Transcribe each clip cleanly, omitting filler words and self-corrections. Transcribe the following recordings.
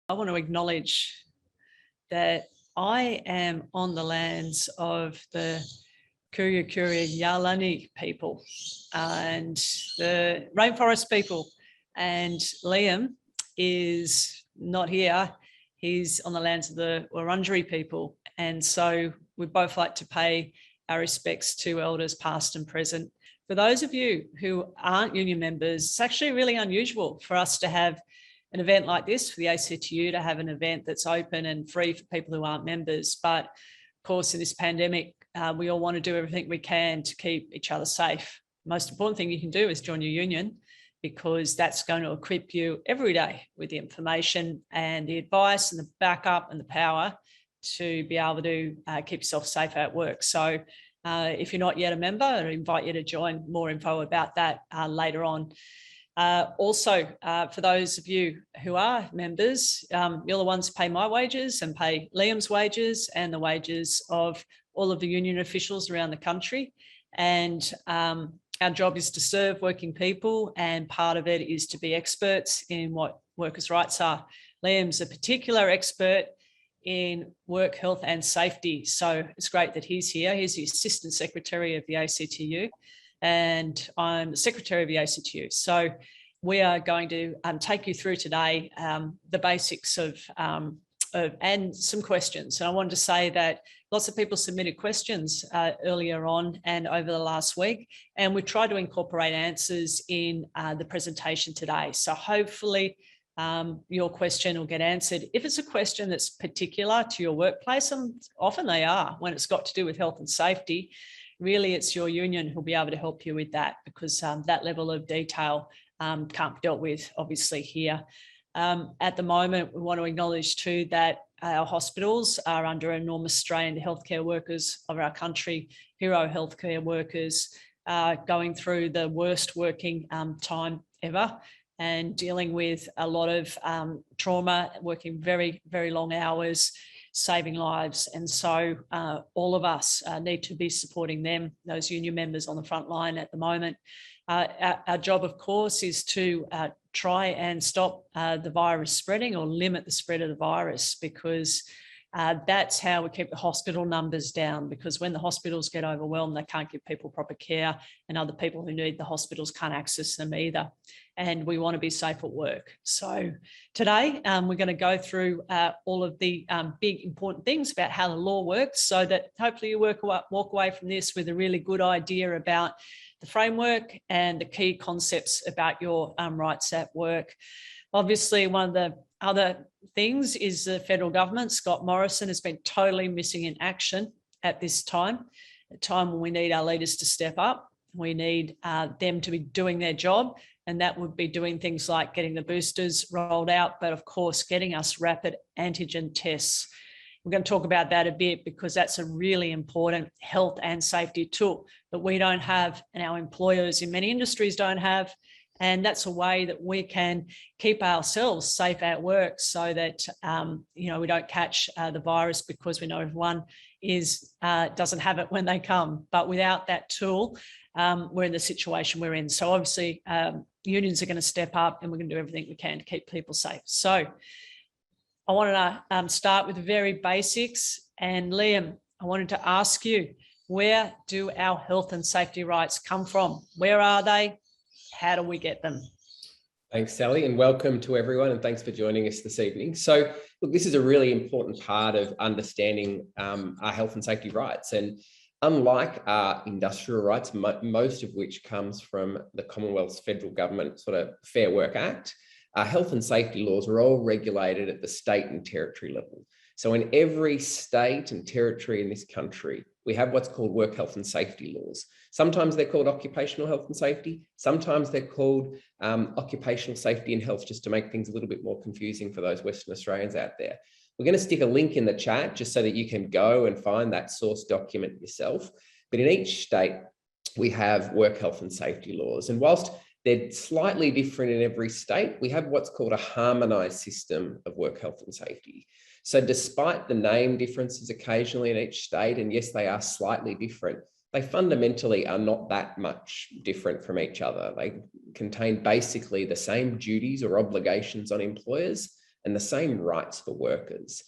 I want to acknowledge that I am on the lands of the Kuria Yalani people and the rainforest people. And Liam is not here. He's on the lands of the Wurundjeri people. And so we both like to pay our respects to elders past and present. For those of you who aren't union members, it's actually really unusual for us to have an event like this, for the ACTU to have an event that's open and free for people who aren't members. But of course, in this pandemic, we all want to do everything we can to keep each other safe. The most important thing you can do is join your union, because that's going to equip you every day with the information and the advice and the backup and the power to be able to keep yourself safe at work. So if you're not yet a member, I invite you to join. More info about that later on. Also, for those of you who are members, you're the ones who pay my wages and pay Liam's wages and the wages of all of the union officials around the country. And our job is to serve working people, and part of it is to be experts in what workers' rights are. Liam's a particular expert in work health and safety, so it's great that he's here. He's the Assistant Secretary of the ACTU, and I'm the Secretary of the ACTU. So we are going to take you through today the basics of and some questions. And I wanted to say that lots of people submitted questions earlier on and over the last week, and we tried to incorporate answers in the presentation today. So hopefully your question will get answered. If it's a question that's particular to your workplace, and often they are when it's got to do with health and safety, really it's your union who'll be able to help you with that, because that level of detail can't be dealt with obviously here. At the moment, we want to acknowledge too that our hospitals are under enormous strain. The healthcare workers of our country, hero healthcare workers, going through the worst working time ever and dealing with a lot of trauma, working very, very long hours, saving lives. And so all of us need to be supporting them, those union members on the front line at the moment. Our job, of course, is to try and stop the virus spreading or limit the spread of the virus, because that's how we keep the hospital numbers down, because when the hospitals get overwhelmed, they can't give people proper care, and other people who need the hospitals can't access them either. And we want to be safe at work. So today we're going to go through all of the big important things about how the law works, so that hopefully you walk away from this with a really good idea about the framework and the key concepts about your rights at work. Obviously, one of the other things is the federal government. Scott Morrison has been totally missing in action at this time, a time when we need our leaders to step up. We need them to be doing their job, and that would be doing things like getting the boosters rolled out, but of course, getting us rapid antigen tests. We're going to talk about that a bit, because that's a really important health and safety tool that we don't have and our employers in many industries don't have. And that's a way that we can keep ourselves safe at work, so that we don't catch the virus, because we know everyone doesn't have it when they come. But without that tool, we're in the situation we're in. So obviously unions are going to step up, and we're going to do everything we can to keep people safe. So I wanted to start with the very basics. And Liam, I wanted to ask you, where do our health and safety rights come from? Where are they? How do we get them? Thanks, Sally, and welcome to everyone, and thanks for joining us this evening. So, look, this is a really important part of understanding our health and safety rights. And unlike our industrial rights, most of which comes from the Commonwealth's federal government sort of Fair Work Act, our health and safety laws are all regulated at the state and territory level. So in every state and territory in this country, we have what's called work health and safety laws. Sometimes they're called occupational health and safety. Sometimes they're called occupational safety and health, just to make things a little bit more confusing for those Western Australians out there. We're going to stick a link in the chat just so that you can go and find that source document yourself. But in each state, we have work health and safety laws. And whilst they're slightly different in every state, we have what's called a harmonised system of work health and safety. So despite the name differences occasionally in each state, and yes, they are slightly different, they fundamentally are not that much different from each other. They contain basically the same duties or obligations on employers and the same rights for workers.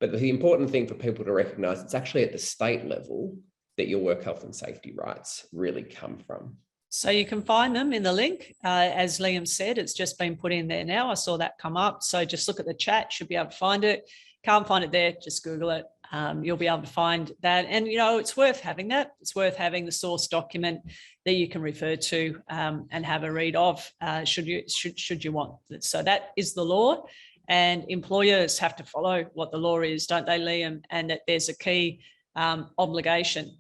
But the important thing for people to recognise, it's actually at the state level that your work health and safety rights really come from. So you can find them in the link. As Liam said, it's just been put in there now. I saw that come up. So just look at the chat, should be able to find it. Can't find it there, just Google it. You'll be able to find that. And, it's worth having that. It's worth having the source document that you can refer to and have a read of should you want. So that is the law. And employers have to follow what the law is, don't they, Liam? And that there's a key obligation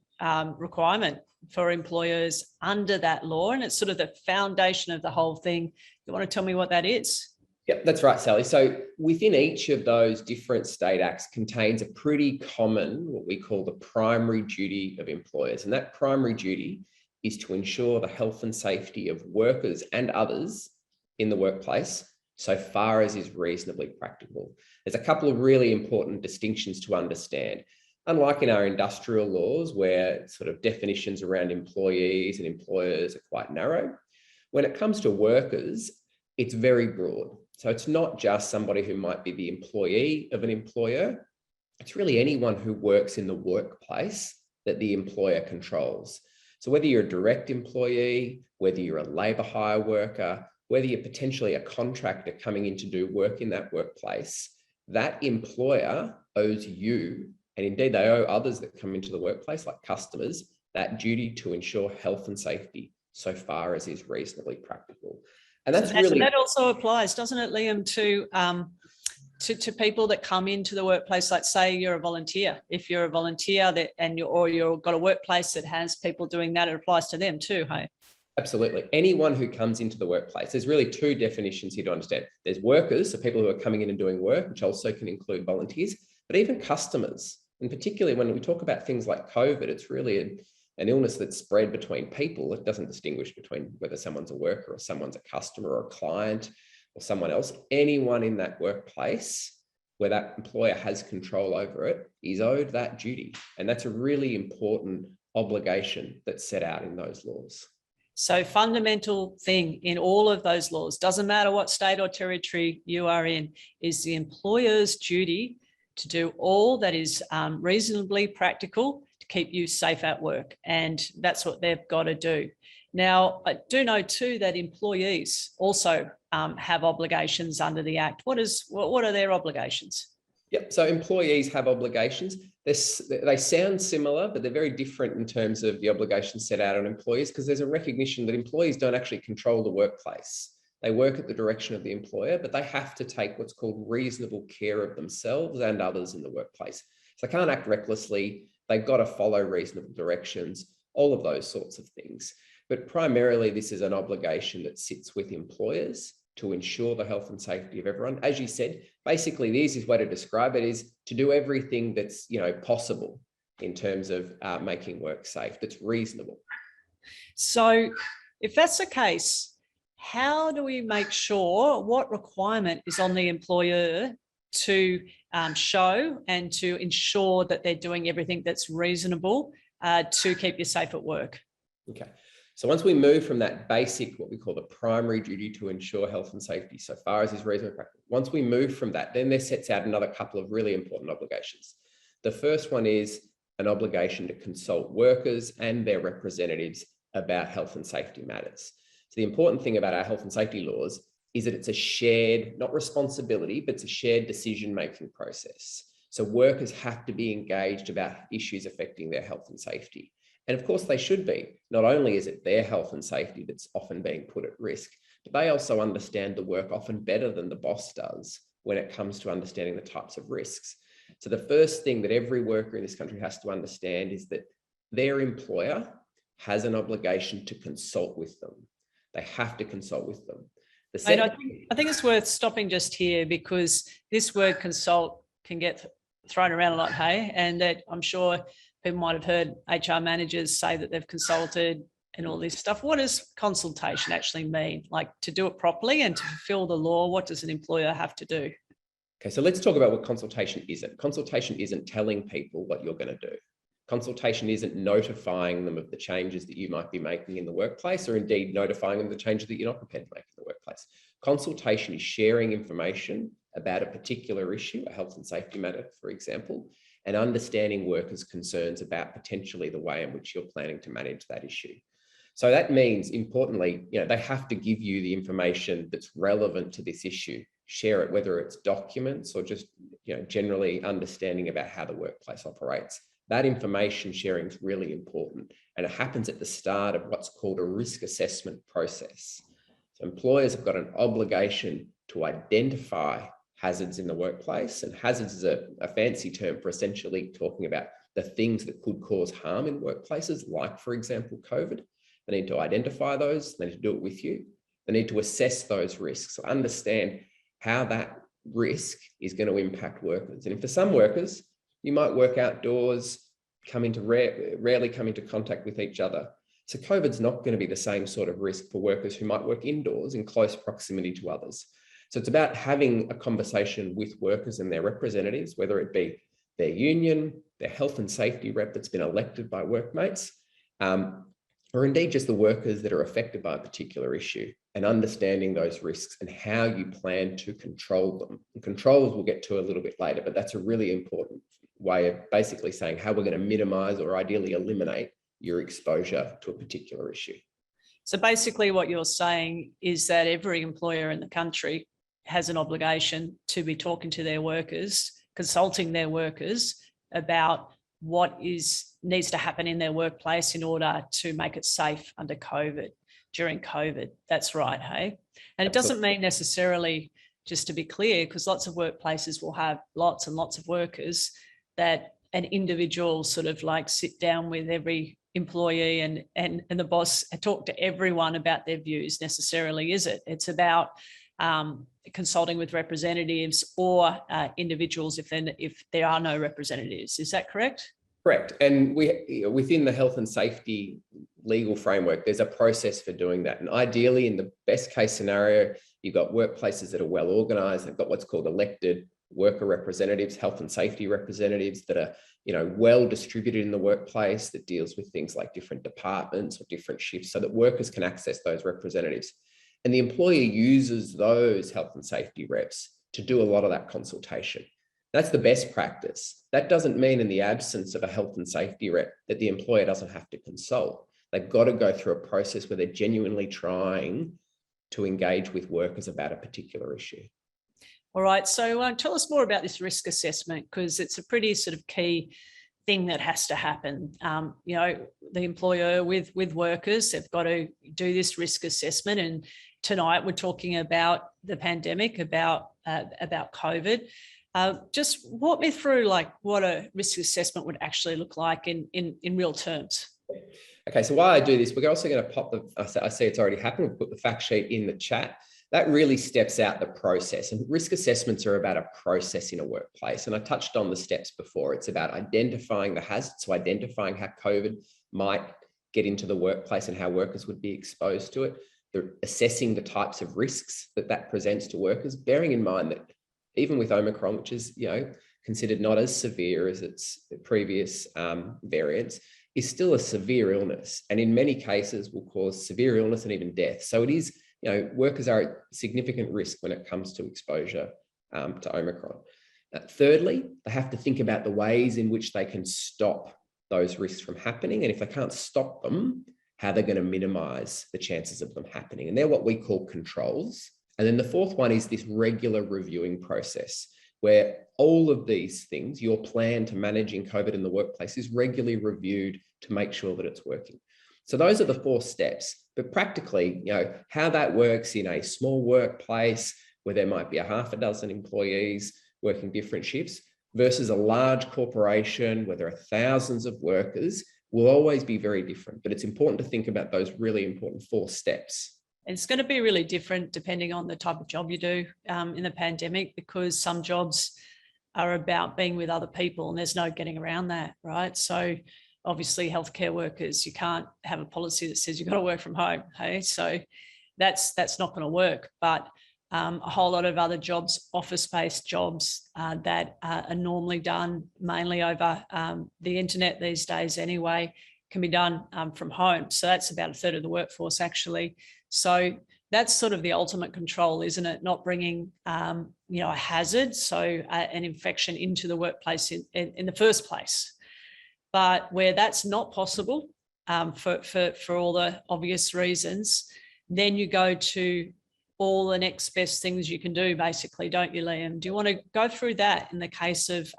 requirement for employers under that law. And it's sort of the foundation of the whole thing. You want to tell me what that is? Yeah, that's right, Sally. So within each of those different state acts contains a pretty common, what we call the primary duty of employers. And that primary duty is to ensure the health and safety of workers and others in the workplace, so far as is reasonably practical. There's a couple of really important distinctions to understand. Unlike in our industrial laws, where sort of definitions around employees and employers are quite narrow, when it comes to workers, it's very broad. So it's not just somebody who might be the employee of an employer. It's really anyone who works in the workplace that the employer controls. So whether you're a direct employee, whether you're a labour hire worker, whether you're potentially a contractor coming in to do work in that workplace, that employer owes you, and indeed they owe others that come into the workplace, like customers, that duty to ensure health and safety so far as is reasonably practical. And that's really... That also applies, doesn't it, Liam, to people that come into the workplace, like say you're a volunteer. If you're a volunteer you've got a workplace that has people doing that, it applies to them too, hey? Absolutely. Anyone who comes into the workplace, there's really two definitions here to understand. There's workers, so people who are coming in and doing work, which also can include volunteers, but even customers. And particularly when we talk about things like COVID, it's really an illness that's spread between people. It doesn't distinguish between whether someone's a worker or someone's a customer or a client or someone else. Anyone in that workplace where that employer has control over it is owed that duty. And that's a really important obligation that's set out in those laws. So fundamental thing in all of those laws, doesn't matter what state or territory you are in, is the employer's duty to do all that is reasonably practical to keep you safe at work. And that's what they've got to do. Now, I do know too that employees also have obligations under the Act. What are their obligations? Yep. So employees have obligations. They sound similar, but they're very different in terms of the obligations set out on employees, because there's a recognition that employees don't actually control the workplace. They work at the direction of the employer, but they have to take what's called reasonable care of themselves and others in the workplace. So they can't act recklessly. They've got to follow reasonable directions, all of those sorts of things. But primarily, this is an obligation that sits with employers to ensure the health and safety of everyone. As you said, basically the easiest way to describe it is to do everything that's possible in terms of making work safe, that's reasonable. So if that's the case, how do we make sure what requirement is on the employer to show and to ensure that they're doing everything that's reasonable to keep you safe at work? Okay. So once we move from that basic, what we call the primary duty to ensure health and safety so far as is reasonably practical, once we move from that, then there sets out another couple of really important obligations. The first one is an obligation to consult workers and their representatives about health and safety matters. So the important thing about our health and safety laws is that it's a shared, not responsibility, but it's a shared decision-making process. So workers have to be engaged about issues affecting their health and safety. And of course they should be. Not only is it their health and safety that's often being put at risk, but they also understand the work often better than the boss does when it comes to understanding the types of risks. So the first thing that every worker in this country has to understand is that their employer has an obligation to consult with them. They have to consult with them. I think it's worth stopping just here, because this word consult can get thrown around a lot, hey? And that I'm sure people might have heard HR managers say that they've consulted and all this stuff. What does consultation actually mean? Like, to do it properly and to fulfill the law, what does an employer have to do? Okay, so let's talk about what consultation isn't. Consultation isn't telling people what you're going to do. Consultation isn't notifying them of the changes that you might be making in the workplace, or indeed notifying them of the changes that you're not prepared to make in the workplace. Consultation is sharing information about a particular issue, a health and safety matter, for example, and understanding workers' concerns about potentially the way in which you're planning to manage that issue. So that means, importantly, they have to give you the information that's relevant to this issue, share it, whether it's documents or just, generally understanding about how the workplace operates. That information sharing is really important, and it happens at the start of what's called a risk assessment process. So employers have got an obligation to identify hazards in the workplace, and hazards is a fancy term for essentially talking about the things that could cause harm in workplaces, like, for example, COVID. They need to identify those, they need to do it with you. They need to assess those risks, understand how that risk is going to impact workers. And for some workers, you might work outdoors, rarely come into contact with each other. So COVID's not going to be the same sort of risk for workers who might work indoors in close proximity to others. So it's about having a conversation with workers and their representatives, whether it be their union, their health and safety rep that's been elected by workmates, or indeed just the workers that are affected by a particular issue, and understanding those risks and how you plan to control them. And controls we'll get to a little bit later, but that's a really important way of basically saying how we're going to minimize or ideally eliminate your exposure to a particular issue. So basically what you're saying is that every employer in the country has an obligation to be talking to their workers, consulting their workers about what needs to happen in their workplace in order to make it safe under COVID, during COVID. That's right, hey? And it doesn't mean necessarily, just to be clear, because lots of workplaces will have lots and lots of workers, that an individual sort of like sit down with every employee and the boss and talk to everyone about their views necessarily, is it? It's about consulting with representatives or individuals if there are no representatives. Is that correct? Correct. And within the health and safety legal framework, there's a process for doing that. And ideally, in the best case scenario, you've got workplaces that are well organized. They've got what's called elected worker representatives, health and safety representatives that are, well distributed in the workplace, that deals with things like different departments or different shifts, so that workers can access those representatives. And the employer uses those health and safety reps to do a lot of that consultation. That's the best practice. That doesn't mean in the absence of a health and safety rep that the employer doesn't have to consult. They've got to go through a process where they're genuinely trying to engage with workers about a particular issue. All right, so tell us more about this risk assessment, because it's a pretty sort of key thing that has to happen. The employer with workers, they've got to do this risk assessment. And tonight we're talking about the pandemic, about COVID. Just walk me through like what a risk assessment would actually look like in real terms. Okay, so while I do this, we're also going to pop I see it's already happened, we'll put the fact sheet in the chat. That really steps out the process. And risk assessments are about a process in a workplace. And I touched on the steps before. It's about identifying the hazards, so identifying how COVID might get into the workplace and how workers would be exposed to it. They're assessing the types of risks that presents to workers, bearing in mind that even with Omicron, which is considered not as severe as its previous variants, is still a severe illness, and in many cases will cause severe illness and even death. So it is, workers are at significant risk when it comes to exposure to Omicron. Thirdly, they have to think about the ways in which they can stop those risks from happening, and if they can't stop them, how they're going to minimize the chances of them happening. And they're what we call controls. And then the fourth one is this regular reviewing process, where all of these things, your plan to managing COVID in the workplace, is regularly reviewed to make sure that it's working. So those are the 4 steps. But practically, how that works in a small workplace where there might be a half a dozen employees working different shifts versus a large corporation where there are thousands of workers will always be very different. But it's important to think about those really important 4 steps. It's going to be really different depending on the type of job you do in the pandemic, because some jobs are about being with other people and there's no getting around that, right? So obviously healthcare workers, you can't have a policy that says you've got to work from home, hey? So that's not going to work. But a whole lot of other jobs, office-based jobs that are normally done mainly over the internet these days anyway, can be done from home. So that's about a third of the workforce actually. So that's sort of the ultimate control, isn't it? Not bringing a hazard, so an infection into the workplace in the first place. But where that's not possible, for all the obvious reasons, then you go to all the next best things you can do, basically, don't you, Liam? Do you want to go through that in the case of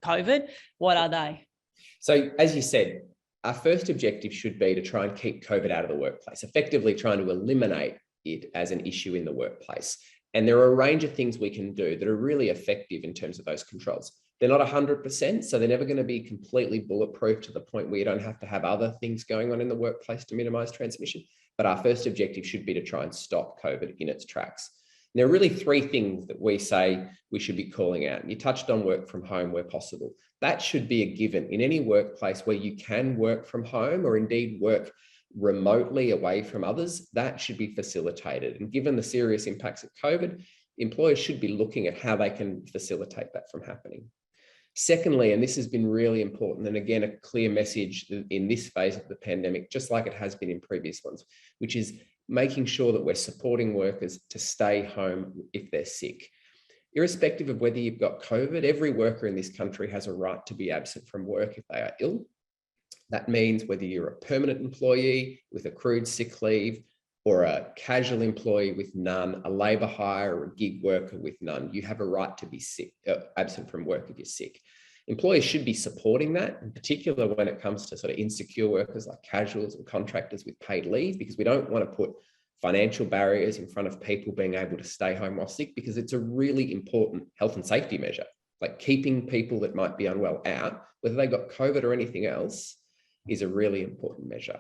COVID? What are they? So, as you said, our first objective should be to try and keep COVID out of the workplace, effectively trying to eliminate it as an issue in the workplace. And there are a range of things we can do that are really effective in terms of those controls. They're not 100%, so they're never going to be completely bulletproof to the point where you don't have to have other things going on in the workplace to minimize transmission. But our first objective should be to try and stop COVID in its tracks. And there are really three things that we say we should be calling out. And you touched on work from home where possible. That should be a given in any workplace where you can work from home or indeed work remotely away from others. That should be facilitated. And given the serious impacts of COVID, employers should be looking at how they can facilitate that from happening. Secondly, and this has been really important, and again, a clear message in this phase of the pandemic, just like it has been in previous ones, which is making sure that we're supporting workers to stay home if they're sick. Irrespective of whether you've got COVID, every worker in this country has a right to be absent from work if they are ill. That means whether you're a permanent employee with accrued sick leave or a casual employee with none, a labour hire or a gig worker with none, you have a right to be sick, absent from work if you're sick. Employers should be supporting that, in particular when it comes to sort of insecure workers like casuals and contractors with paid leave, because we don't want to put financial barriers in front of people being able to stay home while sick, because it's a really important health and safety measure. Like keeping people that might be unwell out, whether they got COVID or anything else, is a really important measure.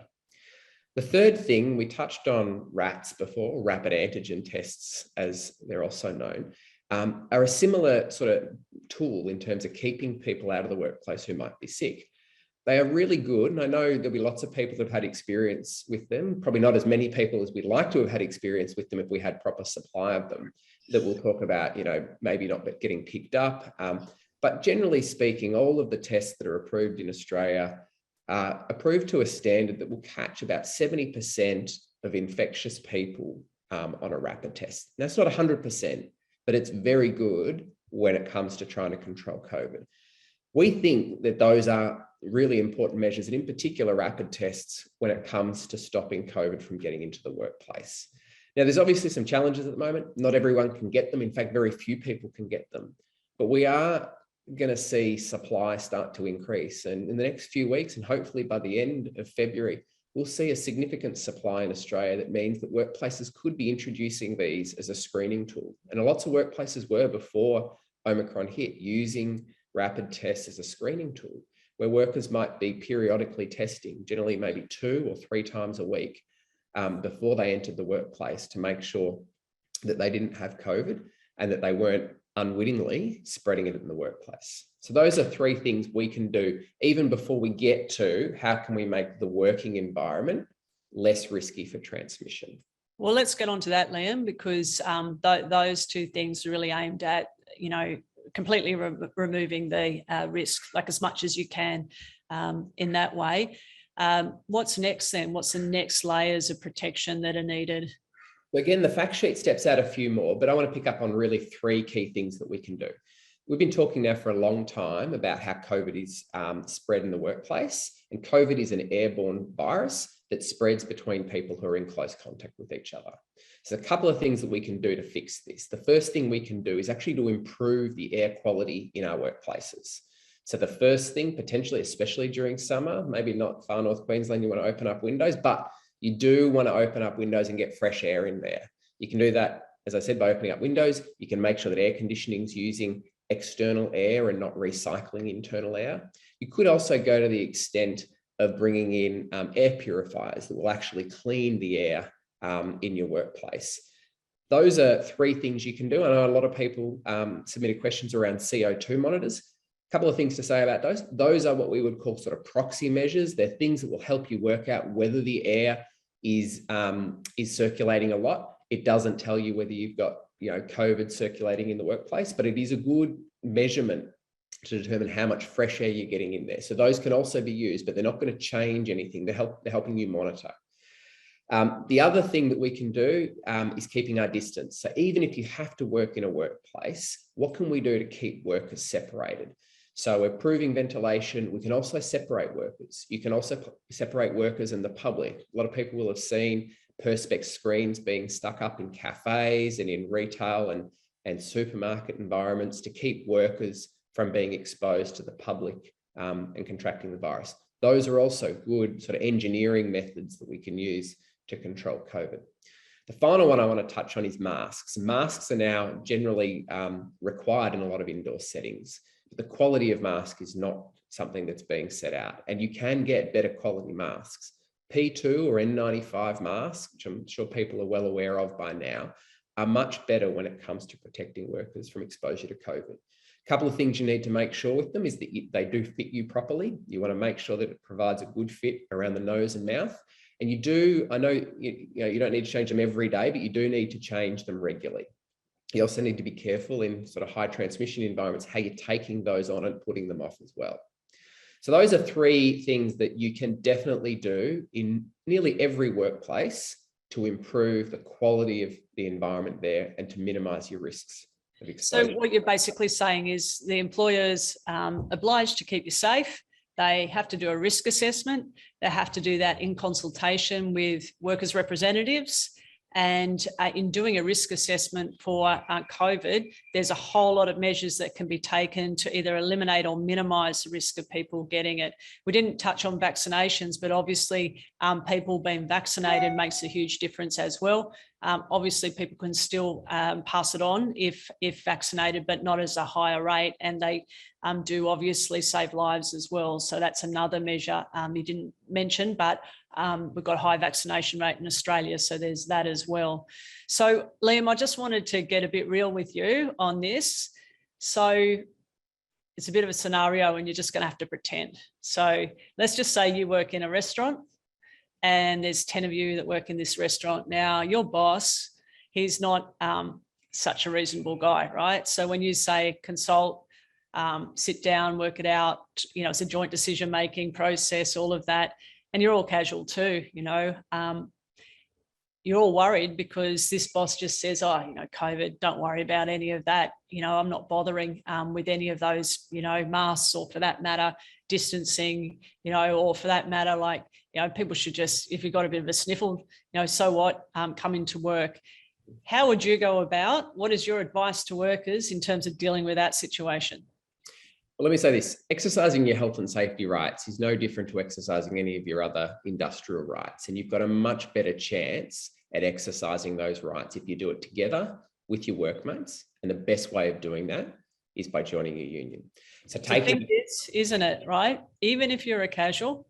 The third thing, we touched on RATs before, rapid antigen tests, as they're also known, are a similar sort of tool in terms of keeping people out of the workplace who might be sick. They are really good, and I know there'll be lots of people that have had experience with them, probably not as many people as we'd like to have had experience with them if we had proper supply of them, that we'll talk about, maybe not getting picked up. But generally speaking, all of the tests that are approved in Australia are approved to a standard that will catch about 70% of infectious people on a rapid test. Now, it's not 100%, but it's very good when it comes to trying to control COVID. We think that those are really important measures, and in particular, rapid tests when it comes to stopping COVID from getting into the workplace. Now, there's obviously some challenges at the moment. Not everyone can get them. In fact, very few people can get them. But we are going to see supply start to increase. And in the next few weeks, and hopefully by the end of February, we'll see a significant supply in Australia. That means that workplaces could be introducing these as a screening tool. And lots of workplaces were, before Omicron hit, using rapid tests as a screening tool, where workers might be periodically testing, generally maybe 2 or 3 times a week, before they entered the workplace, to make sure that they didn't have COVID and that they weren't unwittingly spreading it in the workplace. So those are 3 things we can do even before we get to how can we make the working environment less risky for transmission. Well, let's get on to that, Liam, because those 2 things are really aimed at, completely removing the risk, like as much as you can in that way. What's next then? What's the next layers of protection that are needed? Again, the fact sheet steps out a few more, but I want to pick up on really 3 key things that we can do. We've been talking now for a long time about how COVID is spread in the workplace, and COVID is an airborne virus that spreads between people who are in close contact with each other. So a couple of things that we can do to fix this. The first thing we can do is actually to improve the air quality in our workplaces. So the first thing, potentially, especially during summer, maybe not far north Queensland, you want to open up windows, but you do want to open up windows and get fresh air in there. You can do that, as I said, by opening up windows. You can make sure that air conditioning is using external air and not recycling internal air. You could also go to the extent of bringing in air purifiers that will actually clean the air in your workplace. Those are 3 things you can do. I know a lot of people submitted questions around CO2 monitors. A couple of things to say about those. Those are what we would call sort of proxy measures. They're things that will help you work out whether the air is circulating a lot. It doesn't tell you whether you've got COVID circulating in the workplace, but it is a good measurement to determine how much fresh air you're getting in there. So those can also be used, but they're not going to change anything. They're helping you monitor. The other thing that we can do is keeping our distance. So even if you have to work in a workplace, what can we do to keep workers separated? So improving ventilation, we can also separate workers. You can also separate workers and the public. A lot of people will have seen perspex screens being stuck up in cafes and in retail and supermarket environments to keep workers from being exposed to the public and contracting the virus. Those are also good sort of engineering methods that we can use to control COVID. The final one I want to touch on is masks. Masks are now generally required in a lot of indoor settings. But the quality of mask is not something that's being set out, and you can get better quality masks. P2 or N95 masks, which I'm sure people are well aware of by now, are much better when it comes to protecting workers from exposure to COVID. A couple of things you need to make sure with them is that they do fit you properly. You want to make sure that it provides a good fit around the nose and mouth. And you do, I know you don't need to change them every day, but you do need to change them regularly. You also need to be careful in sort of high transmission environments, how you're taking those on and putting them off as well. So those are three things that you can definitely do in nearly every workplace to improve the quality of the environment there and to minimize your risks of exposure. So what you're basically saying is the employer's obliged to keep you safe. They have to do a risk assessment. They have to do that in consultation with workers' representatives. And in doing a risk assessment for COVID, there's a whole lot of measures that can be taken to either eliminate or minimise the risk of people getting it. We didn't touch on vaccinations, but obviously people being vaccinated makes a huge difference as well. Obviously, people can still pass it on if vaccinated, but not as a higher rate. And they do obviously save lives as well. So that's another measure you didn't mention, but we've got a high vaccination rate in Australia, so there's that as well. So Liam, I just wanted to get a bit real with you on this. So it's a bit of a scenario and you're just going to have to pretend. So let's just say you work in a restaurant and there's 10 of you that work in this restaurant. Now, your boss, he's not such a reasonable guy, right? So when you say consult, sit down, work it out, it's a joint decision-making process, all of that. And you're all casual too, you're all worried because this boss just says, COVID, don't worry about any of that. I'm not bothering with any of those, masks, or for that matter, distancing, or for that matter, people should just, if you've got a bit of a sniffle, so what, come into work. How would you go about, what is your advice to workers in terms of dealing with that situation? Well, let me say this, exercising your health and safety rights is no different to exercising any of your other industrial rights. And you've got a much better chance at exercising those rights if you do it together with your workmates. And the best way of doing that is by joining a union. So taking this, isn't it, right? Even if you're a casual,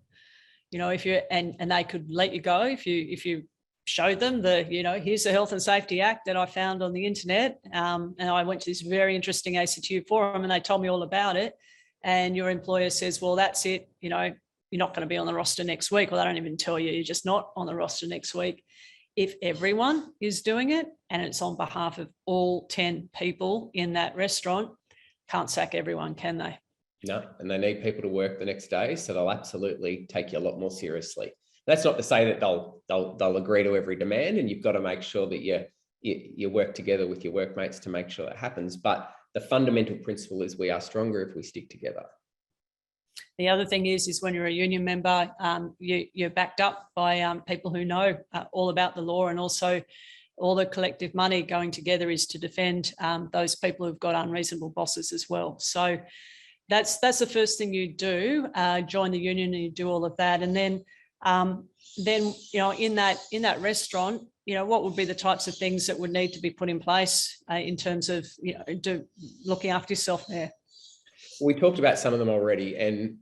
if you're, and they could let you go if you showed them here's the Health and Safety Act that I found on the internet. And I went to this very interesting ACTU forum and they told me all about it. And your employer says, well, that's it. You're not going to be on the roster next week. Well, they don't even tell you, you're just not on the roster next week. If everyone is doing it and it's on behalf of all 10 people in that restaurant, can't sack everyone, can they? No, and they need people to work the next day. So they'll absolutely take you a lot more seriously. That's not to say that they'll agree to every demand, and you've got to make sure that you work together with your workmates to make sure that happens. But the fundamental principle is we are stronger if we stick together. The other thing is when you're a union member, you're backed up by people who know all about the law, and also all the collective money going together is to defend those people who've got unreasonable bosses as well. So that's the first thing you do, join the union and you do all of that. And then in that restaurant, what would be the types of things that would need to be put in place in terms of looking after yourself there? We talked about some of them already, and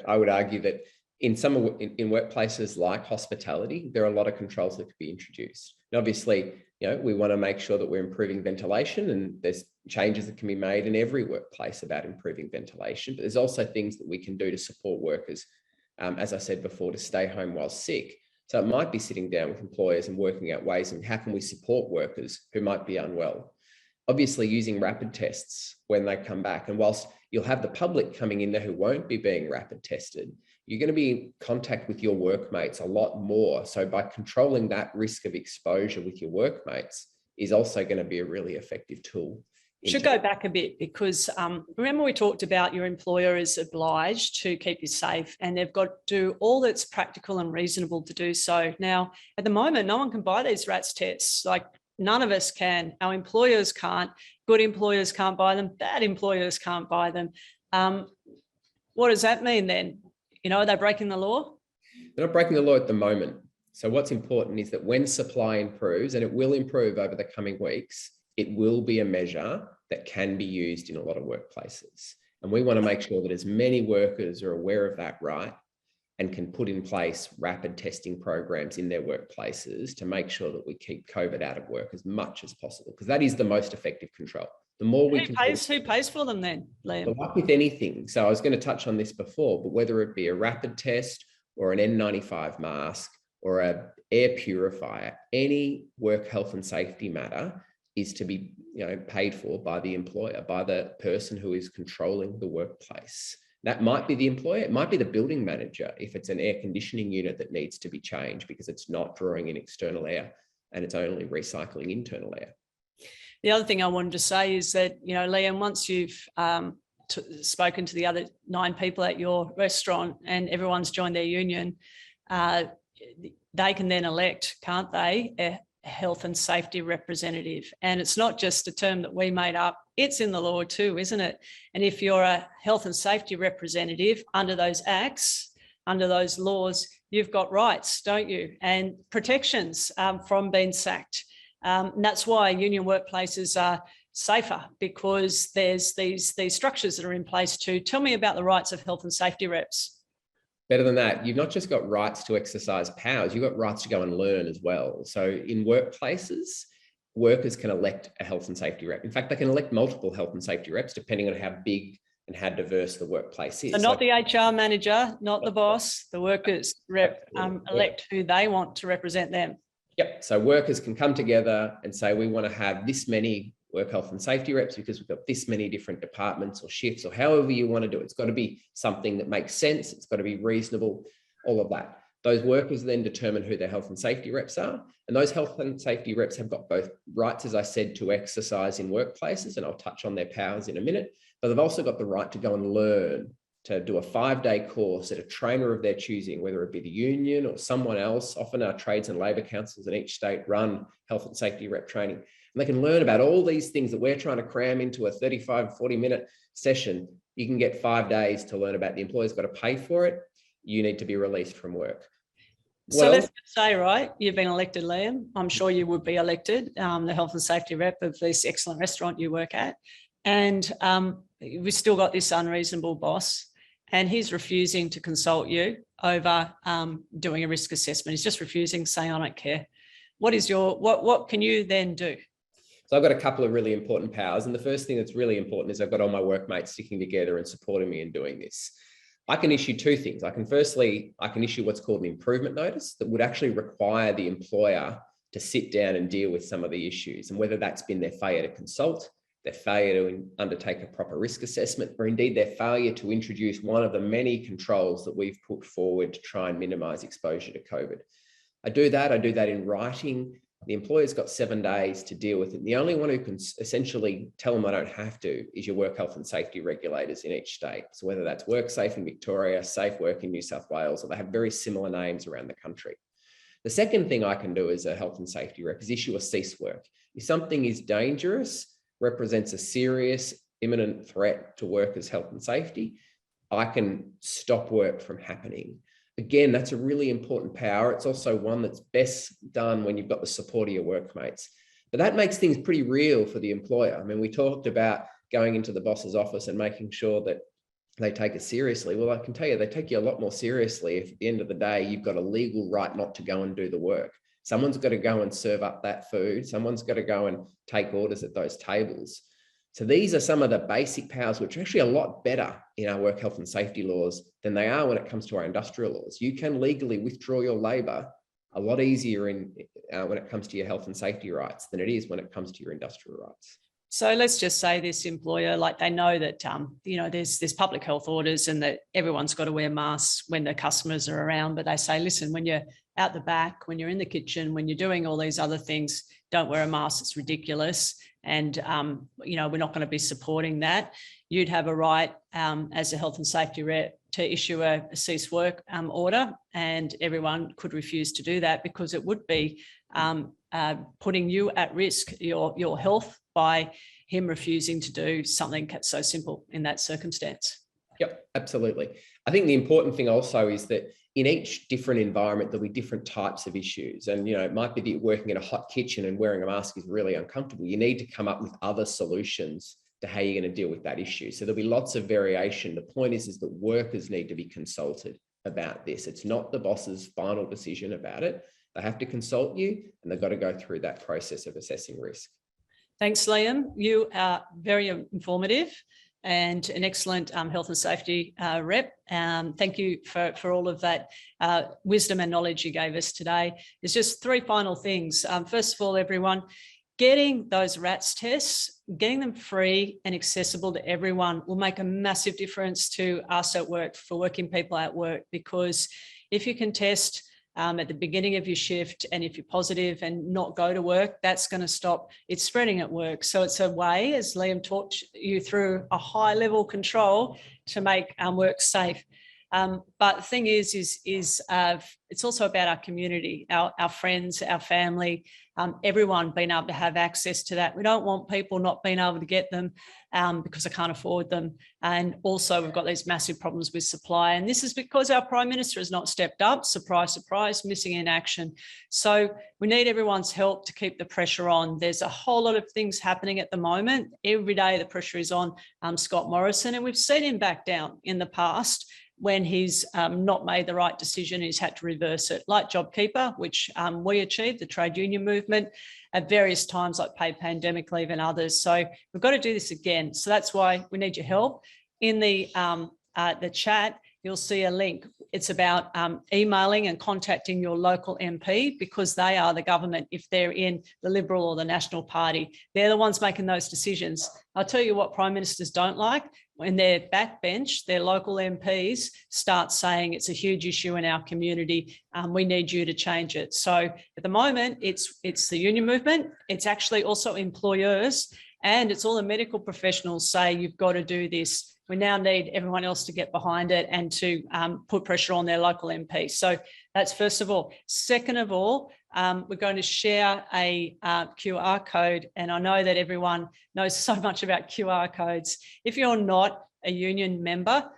I would argue that in workplaces like hospitality, there are a lot of controls that could be introduced. And obviously, we want to make sure that we're improving ventilation, and there's changes that can be made in every workplace about improving ventilation. But there's also things that we can do to support workers, as I said before, to stay home while sick. So it might be sitting down with employers and working out ways and how can we support workers who might be unwell. Obviously, using rapid tests when they come back. And whilst you'll have the public coming in there who won't be being rapid tested, you're going to be in contact with your workmates a lot more. So by controlling that risk of exposure with your workmates is also going to be a really effective tool. Should go back a bit because remember we talked about your employer is obliged to keep you safe and they've got to do all that's practical and reasonable to do so. Now, at the moment, no one can buy these RATS tests. Like none of us can. Our employers can't. Good employers can't buy them. Bad employers can't buy them. What does that mean then? You know, are they breaking the law? They're not breaking the law at the moment. So what's important is that when supply improves, and it will improve over the coming weeks, it will be a measure that can be used in a lot of workplaces. And we want to make sure that as many workers are aware of that right and can put in place rapid testing programs in their workplaces to make sure that we keep COVID out of work as much as possible, because that is the most effective control. The more we can... Who pays for them then, Liam? Well, like with anything, so I was going to touch on this before, but whether it be a rapid test or an N95 mask or an air purifier, any work health and safety matter is to be paid for by the employer, by the person who is controlling the workplace. That might be the employer, it might be the building manager if it's an air conditioning unit that needs to be changed because it's not drawing in external air and it's only recycling internal air. The other thing I wanted to say is that, Liam, once you've spoken to the other 9 people at your restaurant and everyone's joined their union, they can then elect, can't they, a health and safety representative. And it's not just a term that we made up, it's in the law too, isn't it? And if you're a health and safety representative under those acts, under those laws, you've got rights, don't you? And protections from being sacked. And that's why union workplaces are safer, because there's these structures that are in place to tell me about the rights of health and safety reps. Better than that, you've not just got rights to exercise powers, you've got rights to go and learn as well. So in workplaces, workers can elect a health and safety rep. In fact, they can elect multiple health and safety reps depending on how big and how diverse the workplace is. So not the HR manager, not the boss, the workers elect who they want to represent them. Yep, so workers can come together and say, we want to have this many work health and safety reps because we've got this many different departments or shifts or however you want to do it. It's got to be something that makes sense. It's got to be reasonable, all of that. Those workers then determine who their health and safety reps are. And those health and safety reps have got both rights, as I said, to exercise in workplaces, and I'll touch on their powers in a minute, but they've also got the right to go and learn, to do a 5-day course at a trainer of their choosing, whether it be the union or someone else. Often our trades and labour councils in each state run health and safety rep training. And they can learn about all these things that we're trying to cram into a 35, 40-minute session. You can get 5 days to learn about. The employer's got to pay for it. You need to be released from work. So let's say, right, you've been elected, Liam. I'm sure you would be elected, the health and safety rep of this excellent restaurant you work at. And we've still got this unreasonable boss, and he's refusing to consult you over doing a risk assessment. He's just refusing, saying, I don't care. What can you then do? So I've got a couple of really important powers. And the first thing that's really important is I've got all my workmates sticking together and supporting me in doing this. I can issue 2 things. I can issue what's called an improvement notice that would actually require the employer to sit down and deal with some of the issues. And whether that's been their failure to consult, their failure to undertake a proper risk assessment, or indeed their failure to introduce one of the many controls that we've put forward to try and minimize exposure to COVID. I do that in writing. The employer's got 7 days to deal with it. The only one who can essentially tell them I don't have to is your work health and safety regulators in each state. So whether that's WorkSafe in Victoria, Safe Work in New South Wales, or they have very similar names around the country. The second thing I can do as a health and safety rep is issue a cease work. If something is dangerous, represents a serious imminent threat to workers' health and safety, I can stop work from happening. Again, that's a really important power. It's also one that's best done when you've got the support of your workmates. But that makes things pretty real for the employer. I mean, we talked about going into the boss's office and making sure that they take it seriously. Well, I can tell you, they take you a lot more seriously if at the end of the day, you've got a legal right not to go and do the work. Someone's got to go and serve up that food. Someone's got to go and take orders at those tables. So these are some of the basic powers, which are actually a lot better in our work health and safety laws than they are when it comes to our industrial laws. You can legally withdraw your labour a lot easier when it comes to your health and safety rights than it is when it comes to your industrial rights. So let's just say this employer, like they know that, there's public health orders and that everyone's got to wear masks when the customers are around. But they say, listen, when you're out the back, when you're in the kitchen, when you're doing all these other things, don't wear a mask. It's ridiculous. And, we're not going to be supporting that. You'd have a right as a health and safety rep to issue a cease work order, and everyone could refuse to do that because it would be putting you at risk, your health, by him refusing to do something so simple in that circumstance. Yep, absolutely. I think the important thing also is that in each different environment, there'll be different types of issues. And, it might be that you're working in a hot kitchen and wearing a mask is really uncomfortable. You need to come up with other solutions to how you're going to deal with that issue. So there'll be lots of variation. The point is that workers need to be consulted about this. It's not the boss's final decision about it. They have to consult you, and they've got to go through that process of assessing risk. Thanks, Liam. You are very informative and an excellent health and safety rep. Thank you for all of that wisdom and knowledge you gave us today. There's just 3 final things. First of all, everyone, getting those RATS tests, getting them free and accessible to everyone will make a massive difference to us at work, for working people at work, because if you can test at the beginning of your shift, and if you're positive and not go to work, that's going to stop it spreading at work. So it's a way, as Liam talked you through, a high level control to make work safe. But the thing is it's also about our community, our friends, our family, everyone being able to have access to that. We don't want people not being able to get them because they can't afford them. And also we've got these massive problems with supply. And this is because our Prime Minister has not stepped up. Surprise, surprise, missing in action. So we need everyone's help to keep the pressure on. There's a whole lot of things happening at the moment. Every day the pressure is on Scott Morrison, and we've seen him back down in the past when he's not made the right decision. He's had to reverse it, like JobKeeper, which we achieved, the trade union movement, at various times, like paid pandemic leave and others. So we've got to do this again. So that's why we need your help. In the chat, you'll see a link. It's about emailing and contacting your local MP, because they are the government if they're in the Liberal or the National Party. They're the ones making those decisions. I'll tell you what Prime Ministers don't like: when their backbench, their local MPs, start saying it's a huge issue in our community, we need you to change it. So at the moment, it's the union movement. It's actually also employers, and it's all the medical professionals say you've got to do this. We now need everyone else to get behind it and to put pressure on their local MP. So that's first of all. Second of all, we're going to share a QR code. And I know that everyone knows so much about QR codes. If you're not a union member,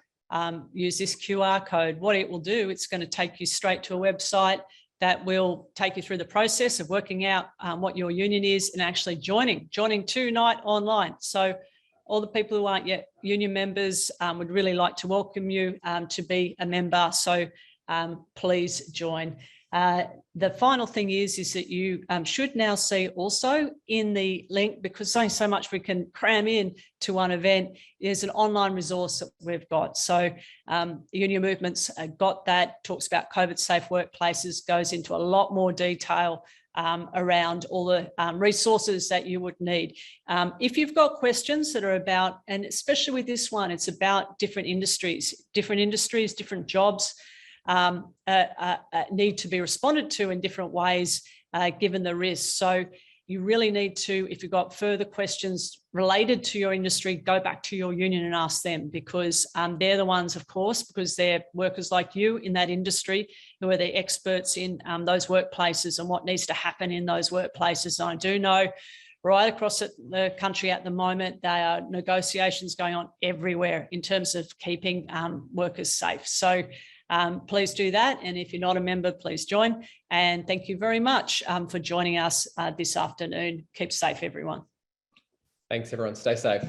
use this QR code. What it will do, it's going to take you straight to a website that will take you through the process of working out what your union is and actually joining tonight online. So all the people who aren't yet union members would really like to welcome you to be a member. So please join. The final thing is that you should now see also in the link, because there's only so much we can cram in to one event, there's an online resource that we've got. So the union movement's got that, talks about COVID safe workplaces, goes into a lot more detail around all the resources that you would need. If you've got questions that are about, and especially with this one, it's about different industries, different jobs need to be responded to in different ways given the risk. So you really need to, if you've got further questions related to your industry, go back to your union and ask them, because they're the ones, of course, because they're workers like you in that industry who are the experts in those workplaces and what needs to happen in those workplaces. And I do know right across the country at the moment, there are negotiations going on everywhere in terms of keeping workers safe. So please do that. And if you're not a member, please join. And thank you very much for joining us this afternoon. Keep safe, everyone. Thanks, everyone. Stay safe.